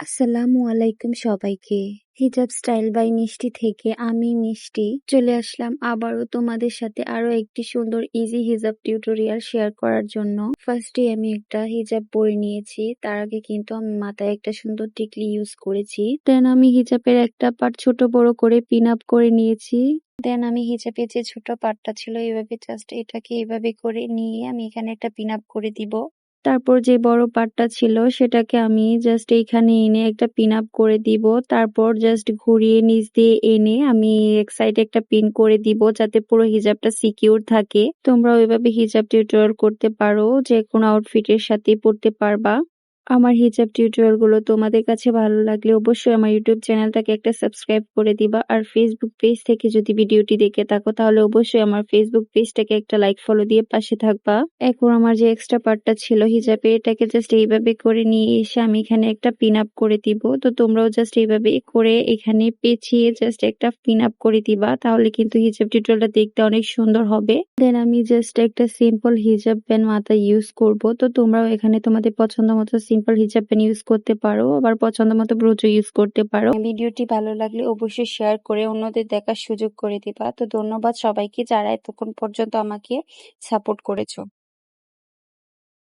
আসসালামু আলাইকুম সবাইকে। হিজাব স্টাইল বাই মিষ্টি থেকে আমি মিষ্টি চলে আসলাম আবারও তোমাদের সাথে আরো একটি সুন্দর ইজি হিজাব টিউটোরিয়াল শেয়ার করার জন্য। ফার্স্টে আমি একটা হিজাব পরে নিয়েছি, তার আগে কিন্তু আমি মাথায় একটা সুন্দর টিকলি ইউজ করেছি। দেন আমি হিজাবের একটা পার্ট ছোট বড় করে পিন আপ করে নিয়েছি। দেন আমি হিজাবের যে ছোট পার্টটা ছিল এইভাবে জাস্ট এটাকে এইভাবে করে নিয়ে আমি এখানে একটা পিন আপ করে দিব। তারপর যে বড় পার্টটা ছিল সেটাকে আমি জাস্ট এইখানে এনে একটা পিন আপ করে দিব। তারপর জাস্ট ঘুরিয়ে নিচ দিয়ে এনে আমি এক সাইডে একটা পিন করে দিব যাতে পুরো হিজাবটা সিকিউর থাকে। তোমরা ওইভাবে হিজাব টিউটোরিয়াল করতে পারো, যে কোনো আউটফিটের সাথে পরতে পারবা। আমার হিজাব টিউটোরিয়াল গুলো তোমাদের কাছে ভালো লাগলে অবশ্যই আমার ইউটিউব চ্যানেলটাকে একটা সাবস্ক্রাইব করে দিবা। আর ফেসবুক পেজ থেকে যদি ভিডিওটি দেখে থাকো তাহলে অবশ্যই আমার ফেসবুক পেজটাকে একটা লাইক ফলো দিয়ে পাশে থাকবা। এখন আমার যে এক্সট্রা পার্টটা ছিল হিজাবে এটাকে জাস্ট এইভাবে করে নিয়ে এসে আমি এখানে একটা পিন আপ করে দিব। তো তোমরাও জাস্ট এইভাবে করে এখানে পেঁচিয়ে জাস্ট একটা পিন আপ করে দিবা, তাহলে কিন্তু হিজাব টিউটোরিয়ালটা দেখতে অনেক সুন্দর হবে। দেন আমি জাস্ট একটা সিম্পল হিজাব প্যান্ট মাথায় ইউজ করব। তো তোমরাও এখানে তোমাদের পছন্দ মতো সিম্পল হিজাব প্যান্ট ইউজ করতে পারো, আবার পছন্দ মতো ব্রুচও ইউজ করতে পারো। ভিডিওটি ভালো লাগলে অবশ্যই শেয়ার করে অন্যদের দেখার সুযোগ করে দিবা। তো ধন্যবাদ সবাইকে যারা এতক্ষণ পর্যন্ত আমাকে সাপোর্ট করেছো।